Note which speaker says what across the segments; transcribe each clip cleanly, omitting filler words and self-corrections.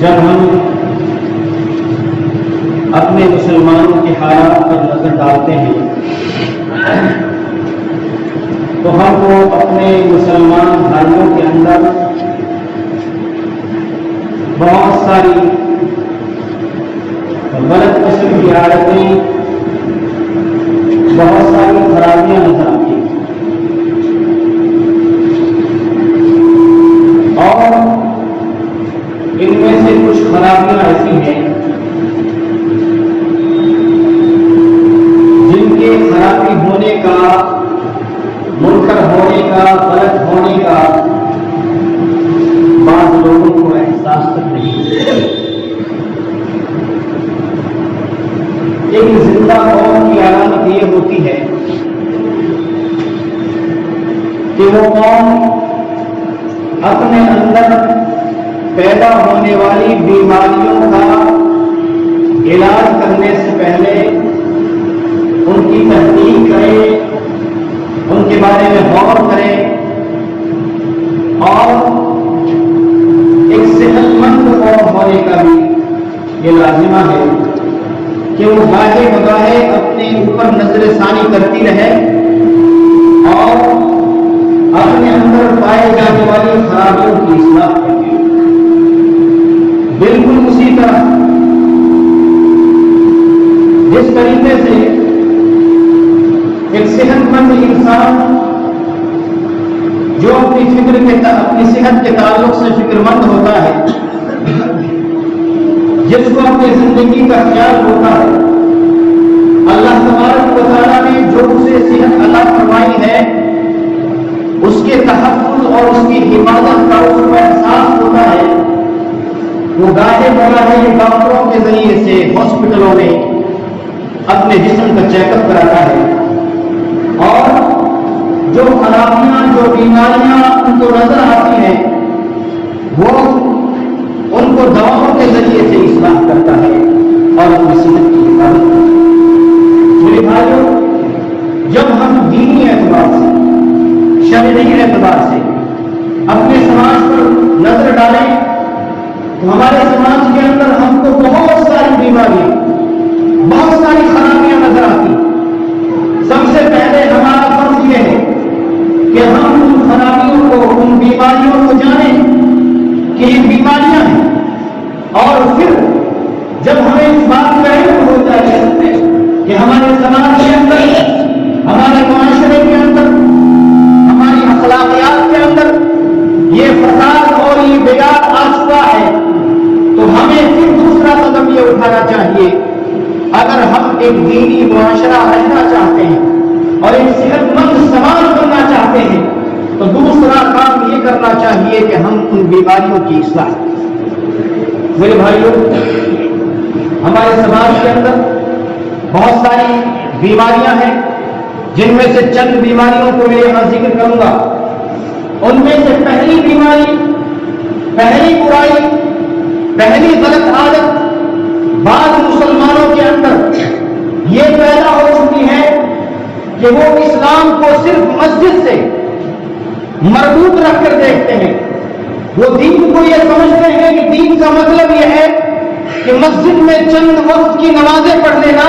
Speaker 1: جب ہم اپنے مسلمانوں کے حالات پر نظر ڈالتے ہیں تو ہم کو اپنے مسلمان بھائیوں کے اندر بہت ساری غلط قسم کی عادتیں، بہت ساری خرابیاں نظر آتی ہیں، اور ان میں سے کچھ خرابیاں ایسی ہیں جن کے خرابی ہونے کا، منکر ہونے کا، غلط ہونے کا بعض لوگوں کو احساس تک نہیں ہے۔ ایک زندہ قوم کی علامت یہ ہوتی ہے کہ وہ قوم اپنے اندر پیدا ہونے والی بیماریوں کا علاج کرنے سے پہلے ان کی تحقیق کرے، ان کے بارے میں غور کرے اور ایک صحت مند قوم ہونے کا بھی یہ لازمہ ہے کہ وہ گاہے بگاہے اپنے اوپر نظر ثانی کرتی رہے اور اپنے اندر پائے جانے والی خرابیوں کی اصلاح کرے۔ بالکل اسی طرح جس طریقے سے ایک صحت مند انسان جو اپنی صحت کے تعلق سے فکر مند ہوتا ہے، جس کو اپنی زندگی کا خیال ہوتا ہے، اللہ تبارک و تعالیٰ نے جو اسے صحت عطا فرمائی ہے اس کے تحفظ اور اس کی حفاظت کا اس کو احساس ہوتا ہے، وہ گاہے بگاہے ڈاکٹروں کے ذریعے سے ہاسپٹلوں میں اپنے جسم کا چیک اپ کراتا ہے اور جو خرابیاں، جو بیماریاں ان کو نظر آتی ہیں وہ ان کو دواؤں کے ذریعے سے اصلاح کرتا ہے اور اپنی صحت کی حفاظت کرتا ہے۔ میرے بھائیوں، جب ہم دینی اعتبار سے، شرعی اعتبار سے اپنے سماج پر نظر ڈالیں تو ہمارے سماج کے اندر ہم کو بہت ساری بیماریاں، بہت ساری خرابیاں نظر آتی ہیں۔ سب سے پہلے ہمارا فرض یہ ہے کہ ہم ان خرابیوں کو، ان بیماریوں کو جانیں کہ یہ بیماریاں ہیں، اور پھر جب ہمیں اس بات کا علم ہو جائے کہ ہمارے سماج کے اندر، ہمارے معاشرے کے اندر، ہماری اخلاقیات کے اندر یہ فساد اور یہ بگاڑ آ چکا ہے تو ہمیں پھر دوسرا قدم یہ اٹھانا چاہیے۔ اگر ہم ایک دینی معاشرہ رہنا چاہتے ہیں اور ایک صحت مند سماج بننا چاہتے ہیں تو دوسرا کام یہ کرنا چاہیے کہ ہم ان بیماریوں کی اصلاح کریں۔ میرے بھائیوں، ہمارے سماج کے اندر بہت ساری بیماریاں ہیں، جن میں سے چند بیماریوں کو میں یہاں ذکر کروں گا۔ ان میں سے پہلی بیماری، پہلی برائی، پہلی غلط عادت بعض مسلمانوں کے اندر یہ پیدا ہو چکی ہے کہ وہ اسلام کو صرف مسجد سے مربوط رکھ کر دیکھتے ہیں۔ وہ دین کو یہ سمجھتے ہیں کہ دین کا مطلب یہ ہے کہ مسجد میں چند وقت کی نمازیں پڑھ لینا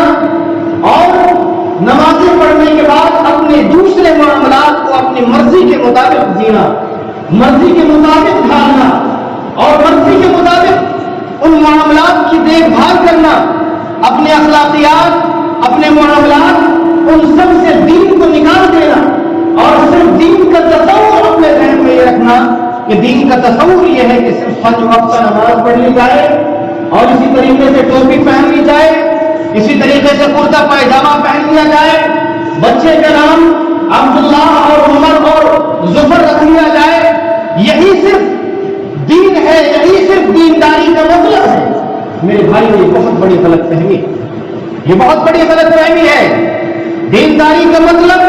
Speaker 1: اور نمازیں پڑھنے کے بعد اپنے دوسرے معاملات کو اپنی مرضی کے مطابق جینا، مرضی کے مطابق ڈھالنا اور مرضی کے مطابق ان معاملات کی دیکھ بھال کرنا، اپنے اخلاقیات، اپنے معاملات، ان سب سے دین کو نکال دینا اور صرف دین کا تصور اپنے ذہن میں یہ رکھنا کہ دین کا تصور یہ ہے کہ صرف 5 وقت نماز پڑھ لی جائے اور اسی طریقے سے ٹوپی پہن لی جائے، اسی طریقے سے کرتا پائجامہ پہن لیا جائے، بچے کا نام عبداللہ اور عمر اور ظفر رکھ لیا جائے، یہی صرف دین ہے، یہی صرف دینداری کا مطلب ہے۔ میرے بھائی، یہ بہت بڑی غلط فہمی ہے، یہ بہت بڑی غلط فہمی ہے۔ دینداری کا مطلب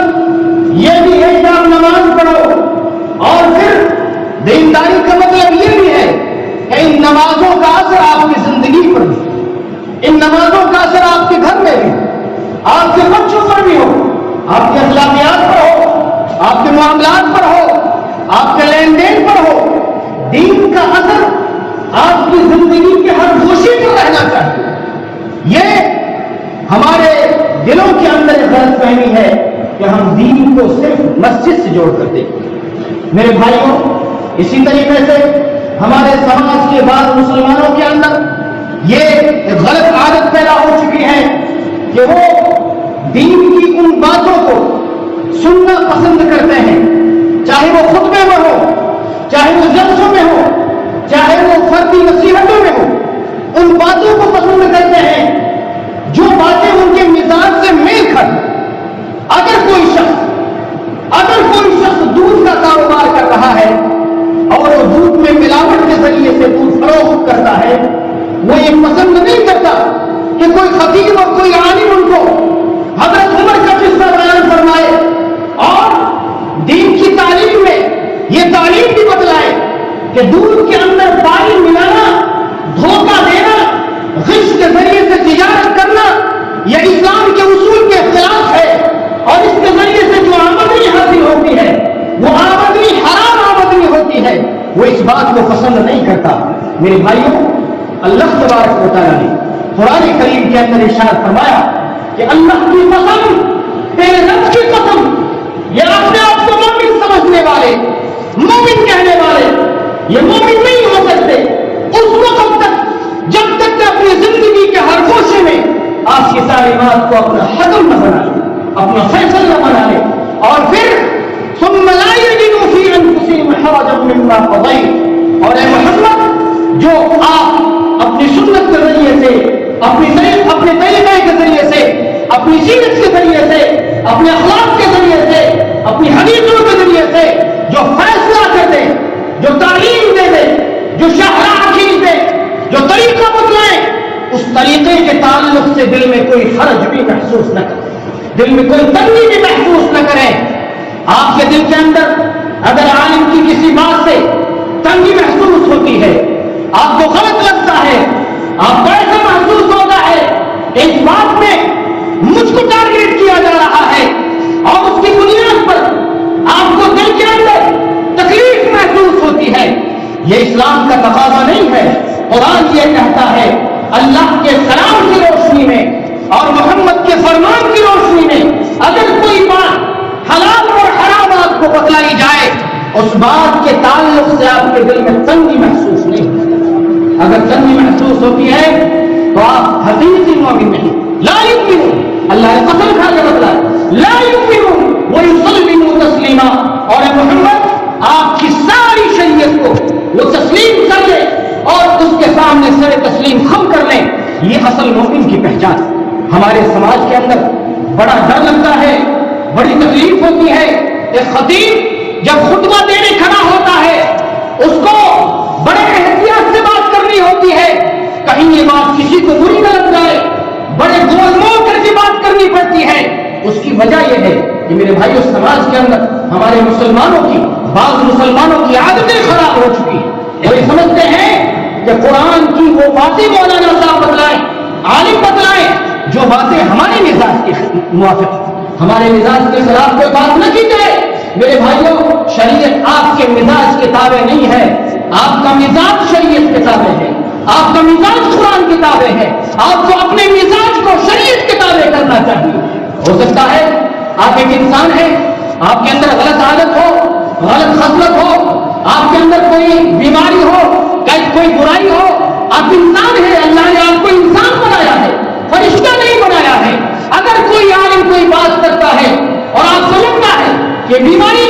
Speaker 1: یہ بھی ہے کہ آپ نماز پڑھو، اور پھر دینداری کا مطلب یہ بھی ہے کہ ان نمازوں کا اثر آپ کی زندگی پر بھی، ان نمازوں کا اثر آپ کے گھر میں بھی، آپ کے بچوں پر بھی ہو، آپ کے اخلاقیات پر ہو، آپ کے معاملات پر ہو، آپ کے لین دین پر ہو۔ دین کا اثر آپ کی زندگی ہم دین کو صرف مسجد سے جوڑ کر دیکھیں۔ میرے بھائیوں، اسی طریقے سے ہمارے سماج کے بعض مسلمانوں کے اندر یہ غلط عادت پیدا ہو چکی ہے کہ وہ دین کی ان باتوں کو سننا پسند کرتے ہیں، چاہے وہ خطبے میں ہو، چاہے وہ جلسوں میں ہو، چاہے وہ فردی نصیحتوں میں ہو، ان باتوں کو پسند کرتے ہیں جو باتیں ان کے مزاج سے میل کھاتی۔ اگر کوئی شخص دودھ کا کاروبار کر رہا ہے اور وہ دودھ میں ملاوٹ کے ذریعے سے دودھ فروخت کرتا ہے، وہ یہ پسند نہیں کرتا کہ کوئی خطیب اور کوئی عالم ان کو حضرت عمر کا قصہ بیان فرمائے اور دین کی تعلیم میں یہ تعلیم بھی بتلائے کہ دودھ کے اندر پانی ملانا، دھوکہ دینا، غش کے ذریعے سے تجارت کرنا یہ اسلام کے اصول کے خلاف ہے، اور اس کے ذریعے سے جو آمدنی حاصل ہوتی ہے وہ آمدنی حرام آمدنی ہوتی ہے، وہ اس بات کو پسند نہیں کرتا۔ میرے بھائیوں، اللہ تبارک و تعالیٰ نے قرآن کریم کے اندر ارشاد فرمایا کہ اللہ کی قسم، تیرے رب کی قسم، یہ اپنے آپ کو مومن سمجھنے والے، مومن کہنے والے، یہ مومن نہیں ہو سکتے اس وقت تک جب تک کہ اپنی زندگی کے ہر گوشے میں آپ کی تعلیمات کو اپنا حکم نہ بنا لے، اپنا فیصل نہ بنا لے، اور پھر ثم لا يجدوا في انفسهم حرجا مما قضيت، اور اے محمد، جو آپ اپنی سنت کے ذریعے سے، اپنے طریقے کے ذریعے سے، اپنی سیرت کے ذریعے سے، اپنے اخلاق کے ذریعے سے، اپنی حدیثوں کے ذریعے سے جو فیصلہ کر دیں، جو تعلیم دے دیں، جو شاہراہ کھینچ دیں، جو طریقہ بتلائیں، اس طریقے کے تعلق سے دل میں کوئی حرج بھی محسوس نہ کریں، دل میں کوئی تنگی بھی محسوس نہ کریں۔ آپ کے دل کے اندر اگر عالم کی کسی بات سے تنگی محسوس ہوتی ہے، آپ کو غلط لگتا ہے، آپ کو ایسا محسوس ہوتا ہے اس بات میں مجھ کو ٹارگیٹ کیا جا رہا ہے، اور اس کی بنیاد پر آپ کو دل کے اندر تکلیف محسوس ہوتی ہے، یہ اسلام کا تقاضا نہیں ہے۔ قرآن یہ کہتا ہے اللہ کے کلام کی روشنی میں اور محمد کے فرمان کی روشنی میں اگر کوئی بات حلال اور حرام آپ کو بتلائی جائے، اس بات کے تعلق سے آپ کے دل میں تنگی محسوس نہیں ہوتی۔ اگر تنگی محسوس ہوتی ہے تو آپ حقیقی مومن نہیں۔ لا یؤمنون، اللہ نے قسم کھا کے بتلایا، لا یؤمنون ویسلموا تسلیما، اور اے محمد آپ کی ساری شریعت کو وہ تسلیم کر لیں اور اس کے سامنے سر تسلیم خم کر لیں، یہ اصل مومن کی پہچان۔ ہمارے سماج کے اندر بڑا ڈر لگتا ہے، بڑی تکلیف ہوتی ہے کہ خطیب جب خطبہ دینے کھڑا ہوتا ہے اس کو بڑے احتیاط سے بات کرنی ہوتی ہے، کہیں یہ بات کسی کو بری نہ لگ جائے، بڑے گول مول کر کے بات کرنی پڑتی ہے۔ اس کی وجہ یہ ہے کہ میرے بھائیوں، سماج کے اندر ہمارے بعض مسلمانوں کی عادتیں خراب ہو چکی ہیں۔ وہ یہ سمجھتے ہیں کہ قرآن کی وہ باتیں مولانا صاحب بتلائیں، عالم بتلائیں جو باتیں ہمارے مزاج کے موافق ہیں، ہمارے مزاج کے خلاف کوئی بات نہ کی جائے۔ میرے بھائیوں، شریعت آپ کے مزاج کے تابع نہیں ہے، آپ کا مزاج شریعت کے تابع ہے، آپ کا مزاج قرآن کی تابع ہے، آپ کو اپنے مزاج کو شریعت کے تابع کرنا چاہیے۔ ہو سکتا ہے آپ ایک انسان ہیں، آپ کے اندر غلط عادت ہو، غلط خصلت ہو، آپ کے اندر کوئی بیماری ہو، کوئی برائی ہو، آپ انسان ہیں، اللہ نے آپ کو انسان بنایا ہے، فرشتہ نہیں بنایا ہے۔ اگر کوئی عالم کوئی بات کرتا ہے اور آپ سمجھتا ہے کہ بیماری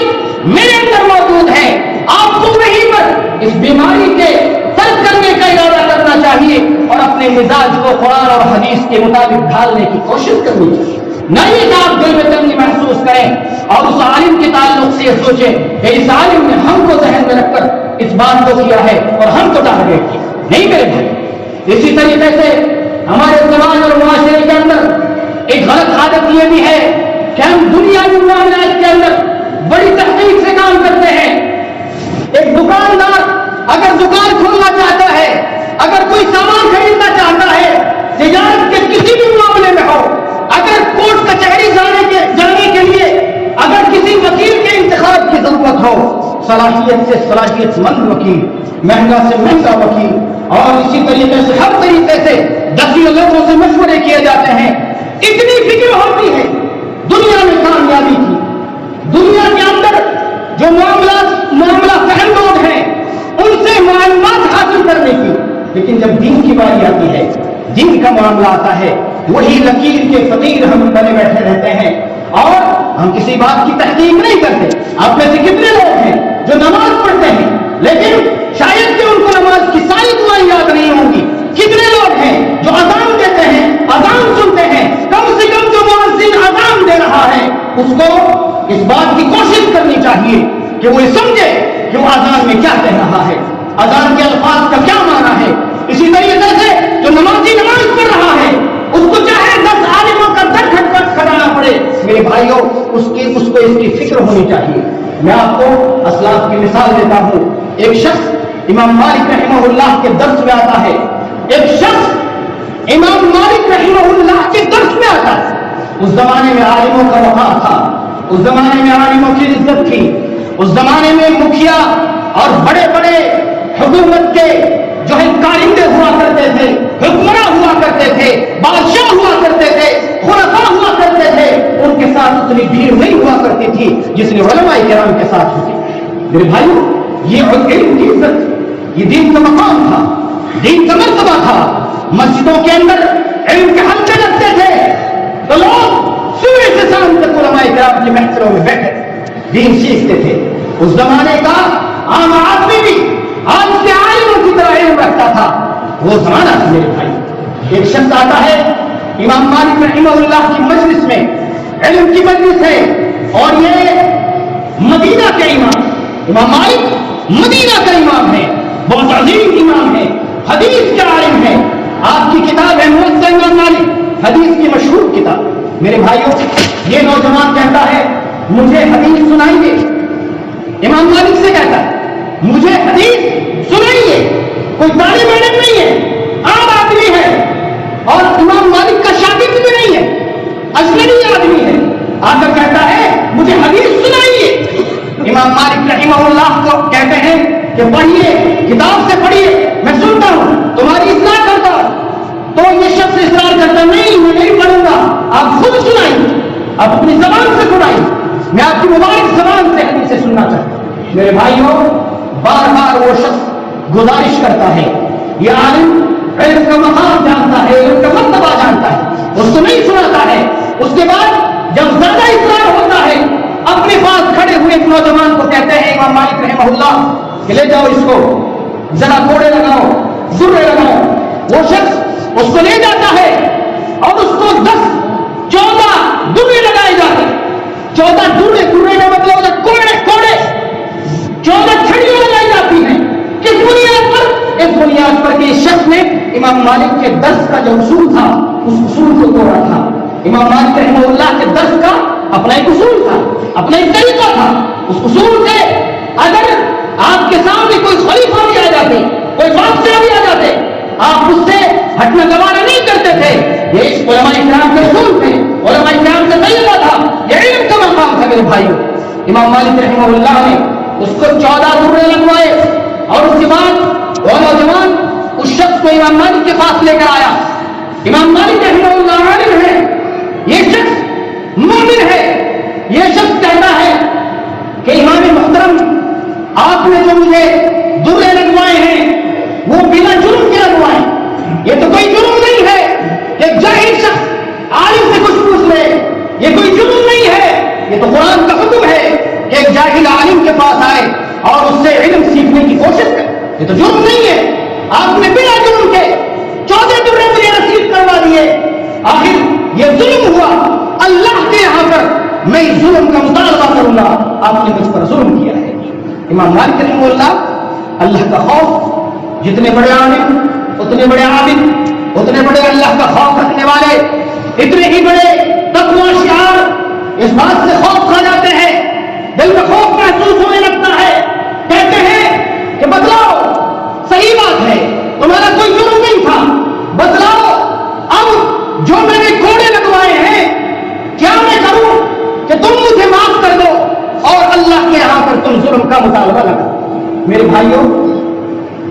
Speaker 1: میرے اندر موجود ہے، آپ کو وہیں پر اس بیماری کے ترک کرنے کا ارادہ کرنا چاہیے اور اپنے مزاج کو قرآن اور حدیث کے مطابق ڈھالنے کی کوشش کرنی چاہیے۔ نہیں کہ آپ دل میں تنگی محسوس کریں اور اس عالم کے تعلق سے یہ سوچیں کہ اس عالم نے ہم کو ذہن میں رکھ کر اس بات کو کیا ہے اور ہم کو ٹارگیٹ کیا، نہیں کرے بھائی۔ اسی طریقے سے ہمارے سماج اور معاشرے کے اندر ایک غلط عادت یہ بھی ہے کہ ہم دنیاوی معاملات کے اندر بڑی تحقیق سے کام کرتے ہیں۔ ایک دکاندار اگر دکان کھولنا چاہتا ہے، اگر کوئی سامان خریدنا چاہتا ہے، تجارت کے کسی بھی معاملے میں ہو، اگر کورٹ کچہری جانے کے لیے اگر کسی وکیل کے انتخاب کی ضرورت ہو، صلاحیت سے صلاحیت مند وکیل، مہنگا سے مہنگا وکیل، اور اسی طریقے سے ہر طریقے سے دسیوں لوگوں سے مشورے کیے جاتے ہیں۔ اتنی فکر ہوتی ہے دنیا میں کامیابی کی، دنیا کے اندر جو معاملہ فہم لوگ ہیں ان سے معلومات حاصل کرنے کی، لیکن جب دین کی باری آتی ہے، دین کا معاملہ آتا ہے، وہی لکیر کے فقیر ہم بنے بیٹھے رہتے ہیں اور ہم کسی بات کی تحقیق نہیں کرتے۔ آپ میں سے کتنے لوگ ہیں جو نماز پڑھتے ہیں لیکن شاید کہ ان کو نماز کی ساری دعائیں یاد نہیں ہوں گی؟ کتنے لوگ ہیں جو اذان دیتے ہیں، اذان سنتے ہیں، کم سے کم جو مؤذن اذان دے رہا ہے اس کو اس بات کی کوشش کرنی چاہیے کہ وہ یہ سمجھے کہ وہ اذان میں کیا کہہ رہا ہے، اذان کے الفاظ کا کیا معنی ہے۔ اسی طریقے سے جو نمازی نماز پڑھ رہا ہے اس کو چاہے 10 عالموں کا در کھٹکھٹ کھڑانا پڑے، میرے بھائیوں اس کو اس کی فکر ہونی چاہیے۔ میں آپ کو اسلاف کی مثال دیتا ہوں۔ ایک شخص امام مالک رحمہ اللہ کے درس میں آتا ہے، ایک شخص امام مالک رحمہ اللہ کے درس میں آتا ہے۔ اس زمانے میں عالموں کا وقار تھا، اس زمانے میں عالموں کی عزت تھی، اس زمانے میں مکھیا اور بڑے بڑے حکومت کے جو ہے کارندے ہوا کرتے تھے، حکمراں ہوا کرتے تھے، بادشاہ ہوا کرتے تھے، خلفاء ہوا کرتے تھے، ان کے ساتھ اتنی بھیڑ نہیں ہوا کرتی تھی جس نے علماء کرام کے ساتھ ہوتی۔ میرے بھائیوں یہ علم کی عزت، یہ دین کا مقام تھا، دین کا مرتبہ تھا۔ مسجدوں کے اندر علم کے حلقے لگتے تھے تو لوگ صبح سے شام تک علماء کرام کی محفلوں میں بیٹھے دین سیکھتے تھے۔ اس زمانے کا عام آدمی بھی آج کے عالموں کی طرح علم رکھتا تھا، وہ زمانہ تھا میرے بھائی۔ ایک شخص آتا ہے امام مالک رحمہ اللہ کی مجلس میں، علم کی مجلس ہے اور یہ مدینہ کے امام مالک مدینہ کا امام ہے، بہت عظیم امام ہے، حدیث کے عالم ہے۔ آپ کی کتاب ہے موطا امام مالک، حدیث کی مشہور کتاب۔ میرے بھائیوں یہ نوجوان کہتا ہے مجھے حدیث سنائیے، امام مالک سے کہتا ہے مجھے حدیث سنائیے۔ کوئی طالب علم نہیں ہے، عام آدمی ہے اور امام مالک کا شاگرد بھی نہیں ہے، اجنبی آدمی ہے، آ کر کہتا ہے مجھے حدیث سنائیے۔ امام مالک رحمہ اللہ کو کہتے ہیں کہ پڑھیے، کتاب سے پڑھیے، میں سنتا ہوں، تمہاری اصلاح کرتا ہوں۔ تو یہ شخص اصرار کرتا نہیں میں نہیں پڑھوں گا، آپ خود سنائیے، آپ اپنی زبان سے سنائیے، میں آپ کی مبارک زبان سے حدیث سے سننا چاہتا ہوں۔ میرے بھائیوں بار بار وہ شخص گزارش کرتا ہے، یہ عالم علم کا مقام جانتا ہے، علم کا مرتبہ جانتا ہے، اس کو نہیں سناتا ہے۔ اس کے بعد جب زیادہ اصرار ہوتا ہے اپنے پاس کھڑے ہوئے ایک نوجوان کو کہتے ہیں امام مالک رحمہ اللہ کہ لے جاؤ اس کو، ذرا کوڑے لگاؤ، درے لگاؤ۔ وہ شخص اس کو لے جاتا ہے اور اس کو 10-14 درے لگائے جاتے ہیں۔ 14 درے کا مطلب ہوتا ہے کوڑے 14 چھڑیاں لگائی جاتی ہیں۔ کس بنیاد پر؟ اس بنیاد پر کہ اس شخص نے امام مالک کے درس کا جو اصول تھا اس اصول کو توڑا تھا۔ امام مالک رحمہ اللہ کے درس کا اپنا ایک اصول تھا، اپنا ایک طریقہ تھا۔ اس اصول سے اگر آپ کے سامنے کوئی خلیفہ بھی آ جاتے، کوئی بادشاہ بھی آ جاتے، آپ اس سے ہٹنا گوارا نہیں کرتے تھے۔ یہ علماء کرام کے اصول تھے، علماء کرام کا طریقہ تھا، یہ علم کا مقام تھا۔ میرے بھائیوں امام مالک رحمہ اللہ نے اس کو 14 درے لگوائے اور اس کے بعد وہ نوجوان اس شخص کو امام مالک کے پاس لے کر آیا۔ امام مالک رحمہ اللہ عالم ہے، یہ شخص مومن ہے، یہ شخص کہتا ہے کہ امام محترم آپ نے جو مجھے درے لگوائے ہیں وہ بنا جرم کے لگوائے، یہ تو کوئی جرم نہیں ہے۔ ایک جاہل شخص عالم سے کچھ پوچھ لے، یہ کوئی جرم نہیں ہے، یہ تو قرآن کا حکم ہے کہ ایک جاہل عالم کے پاس آئے اور اس سے علم سیکھنے کی کوشش کرے، یہ تو جرم نہیں ہے۔ آپ نے بنا جرم کے 14 درے مجھے رسید کروا دیے، آخر یہ ظلم ہوا۔ اللہ کے یہاں پر میں اس ظلم کا مطالبہ کروں گا، آپ نے مجھ پر ظلم کیا ہے۔ امام مالک رحمہ اللہ کا خوف، جتنے بڑے عالم اتنے بڑے عابد، اتنے بڑے اللہ کا خوف رکھنے والے، اتنے ہی بڑے تقویٰ شعار اس بات سے خوف کھا جاتے ہیں، دل میں خوف محسوس ہونے لگتا ہے، کہتے ہیں کہ بتلاؤ، صحیح بات ہے تمہارا کوئی جرم نہیں تھا، بتلاؤ اب جو میں نے کوڑے لگوائے ہیں کیا میں کروں کہ تم مجھے معاف کر دو اور اللہ کے یہاں پر تم ظلم کا مطالبہ نہ کرو۔ میرے بھائیوں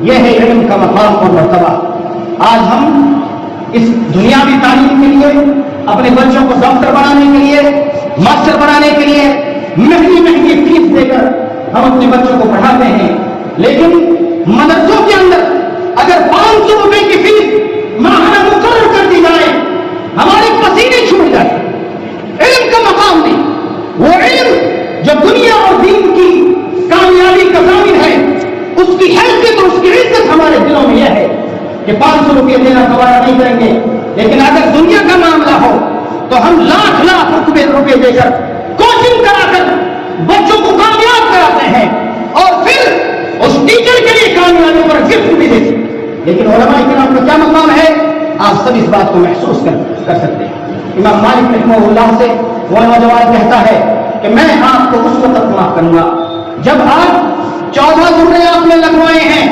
Speaker 1: یہ ہے علم کا مقام اور مرتبہ۔ آج ہم اس دنیاوی تعلیم کے لیے، اپنے بچوں کو ڈاکٹر بنانے کے لیے، ماسٹر بنانے کے لیے مہنگی مہنگی فیس دے کر ہم اپنے بچوں کو پڑھاتے ہیں، لیکن مدرسوں کے اندر اگر 500 روپے کی فیس ماہانہ مقرر کر دی جائے، ہمارے پسینے چھوٹ جائے، علم کا مقام نہیں، وہ علم جو دنیا اور دین کی کامیابی کا ضامن ہے، اس کی حیثیت اور اس کی عزت ہمارے دلوں میں یہ ہے کہ 500 روپے دینا گوارا نہیں کریں گے، لیکن اگر دنیا کا معاملہ ہو تو ہم لاکھ لاکھ روپے دے کر کوچنگ کرا کر بچوں کو کامیاب کراتے ہیں اور پھر اس ٹیچر کے لیے کامیابی پر گفٹ بھی دیتے ہیں۔ لیکن علماء کرام کا کیا مقام ہے، آپ سب اس بات کو محسوس کر سکتے ہیں۔ امام مالک رحمہ اللہ سے وہ نوجوان کہتا ہے کہ میں آپ کو اس وقت معاف کروں گا جب آپ 14 درے آپ نے لگوائے ہیں،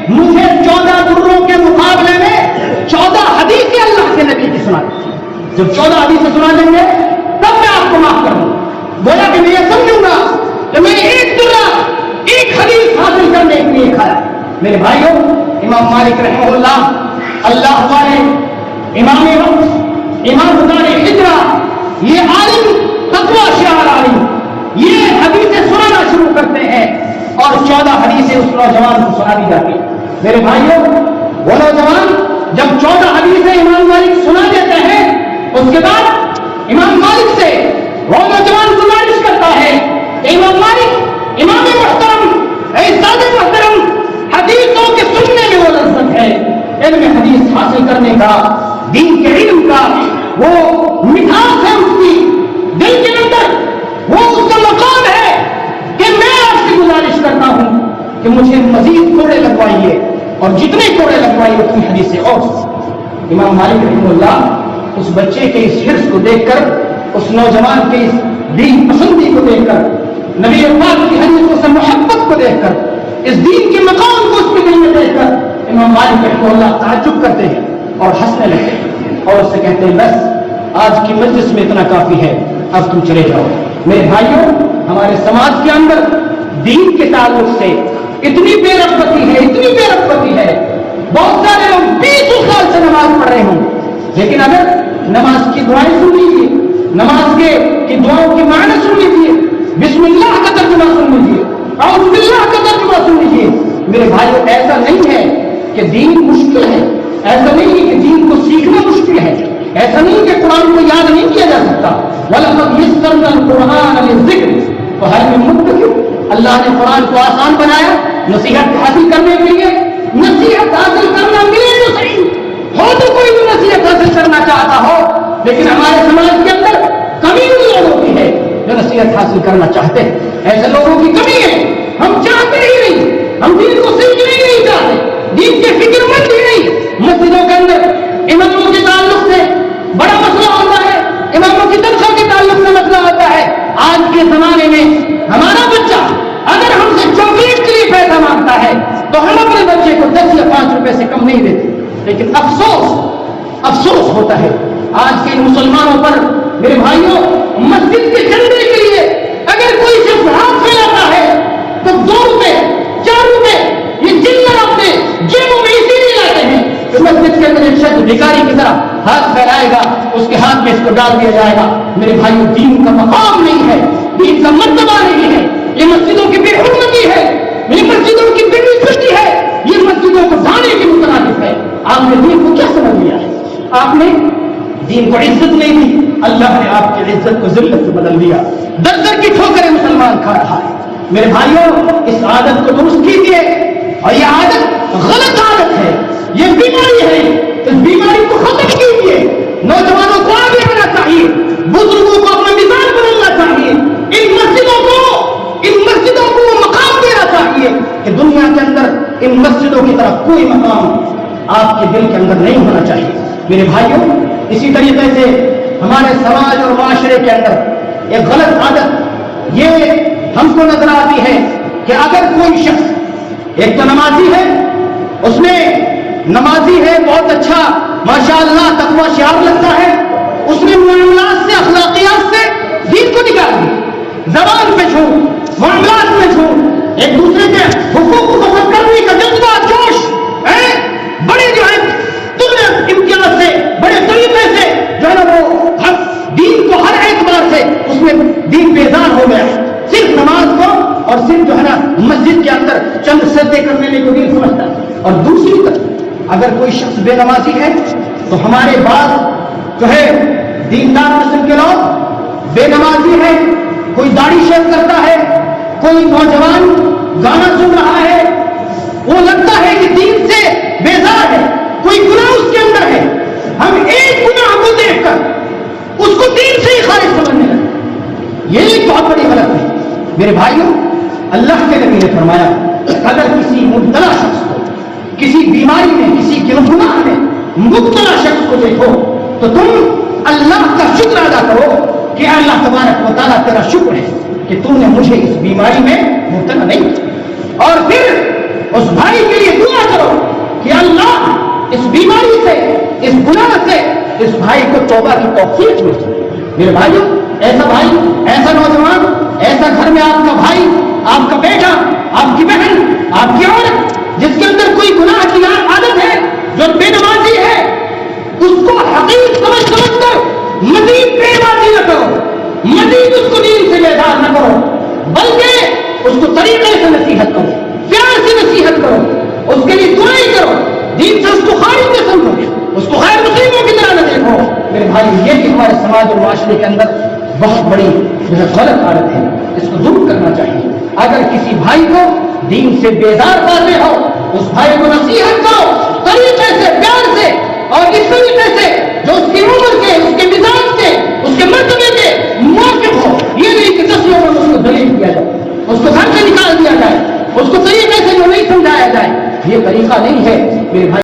Speaker 1: مجھے 14 دروں کے مقابلے میں 14 حدیثیں اللہ کے نبی کی سنا دی، جب 14 حدیثیں سنا دیں گے تب میں آپ کو معاف کروں گا۔ بولا کہ میں یہ سمجھوں گا کہ میں نے ایک درہ ایک حدیث حاصل کرنے کے لیے کھایا۔ میرے بھائیوں، امام مالک رحمہ اللہ والے امام وقت، امام دار ہجرہ، یہ عالم تقوی شعار عالم، یہ حدیثیں سنانا شروع کرتے ہیں اور 14 حدیثیں اس نوجوان کو سنا دی جاتی ہیں۔ میرے بھائیوں، وہ نوجوان جب 14 حدیثیں امام مالک سنا دیتے ہیں، اس کے بعد امام مالک سے وہ نوجوان گزارش کرتا ہے کہ امام مالک، امام محترم، اعزاز محترم، حدیثوں کے سننے میں وہ لذت ہے، علم حدیث حاصل کرنے کا، دین کے علم کا وہ مٹھاس ہے، اس کی دل کے اندر وہ اس کا مقام ہے کہ میں آپ سے گزارش کرتا ہوں کہ مجھے مزید کوڑے لگوائیے، اور جتنے کوڑے لگوائیے اتنی حدیثیں اور۔ امام مالک رحمہ اللہ اس بچے کے اس حرص کو دیکھ کر، اس نوجوان کے اس دین پسندی کو دیکھ کر، نبی پاک کی حدیثوں سے محبت کو دیکھ کر، اس دین کے مقام کو اس کے دل میں دیکھ کر امام مالک رحمہ اللہ تعجب کرتے ہیں اور ہنسنے لگتے ہیں اور اس سے کہتے ہیں بس آج کی مجلس میں اتنا کافی ہے، اب تم چلے جاؤ۔ میرے بھائیوں، ہمارے سماج کے اندر دین کے تعلق سے اتنی بے رغبتی ہے، اتنی بے رغبتی ہے، بہت سارے لوگ 20 سال سے نماز پڑھ رہے ہوں، لیکن اگر نماز کی دعائیں سن لیجیے، نماز کی دعاؤں کے معنی سن لیجیے، بسم اللہ کا ترجمہ سن لیجیے، اعوذ باللہ کا ترجمہ سن لیجیے۔ میرے بھائیوں، ایسا نہیں ہے کہ دین مشکل ہے، ایسا نہیں ہے کہ دین کو سیکھنا مشکل ہے، ایسا نہیں کہ قرآن کو یاد نہیں کیا جا سکتا۔ وَلَقَدْ يَسَّرْنَا الْقُرْآنَ لِلذِّكْرِ فَهَلْ مِن مُّدَّكِرٍ، اللہ نے قرآن کو آسان بنایا نصیحت حاصل کرنے کے لیے۔ نصیحت حاصل کرنا ملے تو صحیح ہو، تو کوئی بھی نصیحت حاصل کرنا چاہتا ہو، لیکن ہمارے سماج کے اندر کمی ان لوگوں کی ہے جو نصیحت حاصل کرنا چاہتے ہیں۔ ایسے لوگوں کی کمی ہے، ہم چاہتے ہی نہیں، ہم دین کو سیکھنا ہی نہیں چاہتے، دین کے فکر مند ہی نہیں۔ مسجدوں کے اندر اماموں کے تعلق سے بڑا مسئلہ ہوتا ہے، اماموں کی تنخواہ کے تعلق سے مسئلہ ہوتا ہے۔ آج کے زمانے میں ہمارا بچہ اگر ہم سے چاکلیٹ کے لیے پیسہ مانگتا ہے تو ہم اپنے بچے کو 10 یا 5 روپے سے کم نہیں دیتے، لیکن افسوس ہوتا ہے آج کے ان مسلمانوں پر۔ میرے بھائیوں، مسجد کے چندے کے لیے اگر کوئی شخص ہاتھ پھیلاتا ہے تو 2 روپے 4 روپے یہ چلر اپنے جیبوں میں اسی لیے لاتے ہیں کہ مسجد کے اندر ایک شخص بھکاری کی طرح ہاتھ پھیلائے گا، اس کے ہاتھ میں اس کو ڈال دیا جائے گا۔ میرے بھائیوں، دین کا مقام نہیں ہے، دین کا مرتبہ نہیں ہے، یہ مسجدوں کی بے حرمتی ہے، یہ مسجدوں کی بے عزتی ہے، یہ مسجدوں کو ڈھانے کے مترادف ہے۔ آپ نے دین کو کیا سمجھ لیا ہے؟ آپ نے دین کو عزت نہیں دی، اللہ نے آپ کی عزت کو ذلت سے بدل دیا۔ در در کی ٹھوکریں مسلمان کھا رہا ہے۔ میرے بھائیوں، اس عادت کو درست کیجیے، اور یہ عادت غلط عادت ہے، یہ بیماری ہے، اس بیماری کو ختم کیجیے۔ نوجوانوں کو آگے آنا چاہیے، بزرگوں کو اپنا مثال بننا چاہیے، ان مسجدوں کو وہ مقام دینا چاہیے کہ دنیا کے اندر ان مسجدوں کی طرف کوئی مقام آپ کے دل کے اندر نہیں ہونا چاہیے۔ میرے بھائیوں، اسی طریقے سے ہمارے سماج اور معاشرے کے اندر ایک غلط عادت یہ ہم کو نظر آتی ہے کہ اگر کوئی شخص ایک تو نمازی ہے، اس میں نمازی ہے، بہت اچھا ماشاءاللہ تقوی شعار لگتا ہے، اس نے معاملات سے، اخلاقیات سے دین کو نکال دیا، زبان پہ جھوٹ، معاملات میں جھوٹ، ایک دوسرے کے حقوق کو فروغ کرنے کا جذبہ، جوش، بڑے جو ہے امتیاز سے، بڑے طریقے سے جو ہے نا وہ دین کو ہر اعتبار سے اس میں دین بیزار ہو گیا۔ چند سجدے کرنے میں کوئی دین سمجھتا ہے. اور دوسری طرف اگر کوئی شخص بے نمازی ہے تو ہمارے بعض جو ہے دیندار قسم کے لوگ بے نمازی ہے, کوئی داڑھی شیو کرتا ہے, کوئی نوجوان گانا سن رہا ہے, وہ لگتا ہے کہ دین سے بیزار ہے, کوئی گناہ اس کے اندر ہے, ہم ایک گناہ کو دیکھ کر اس کو دین سے ہی خارج سمجھنے لگے. یہ ایک بہت بڑی غلط ہے. میرے بھائیوں, اللہ کے نبی نے فرمایا اگر کسی مبتلا شخص کو کسی بیماری میں, کسی گناہ میں مبتلا شخص کو دیکھو تو تم اللہ کا شکر ادا کرو کہ اللہ تبارک و تعالیٰ تیرا شکر ہے کہ تم نے مجھے اس بیماری میں مبتلا نہیں کیا. اور پھر اس بھائی کے لیے دعا کرو کہ اللہ اس بیماری سے, اس گناہ سے اس بھائی کو توبہ کی توفیق ملے. میرے بھائیوں, ایسا بھائی, ایسا نوجوان, ایسا گھر میں آپ کا بھائی, آپ کا بیٹا, آپ کی بہن, آپ کی عورت جس کے اندر کوئی گناہ کی عادت ہے, جو بے نمازی ہے, اس کو حقیق سمجھ کر مزید بے نمازی نہ کرو, مزید اس کو دین سے بیزار نہ کرو, بلکہ اس کو طریقے سے نصیحت کرو, پیار سے نصیحت کرو, اس کے لیے دعائیں کرو, دین سے اس کو خارج نہ سمجھو, اس کو غیر مسلموں کی طرح نہ دیکھو. میرے بھائی, یہ بھی ہمارے سماج اور معاشرے کے اندر بہت بڑی جو ہے غلط عادت ہے, اس کو دور کرنا چاہیے. اگر کسی بھائی کو دین سے بیزار پاتے ہو, اس بھائی کو نصیحت کرو طریقے سے, پیار سے, اور اس طریقے سے جو اس کی عمر کے, اس کے مزاج کے, اس کے مرتبے کے موقف ہو. یہ نہیں کہ 10 لوگوں میں اس کو دلیل کیا جائے, اس کو گھر سے نکال دیا جائے, اس کو طریقے سے جو نہیں سمجھایا جائے. یہ طریقہ نہیں ہے میرے بھائی.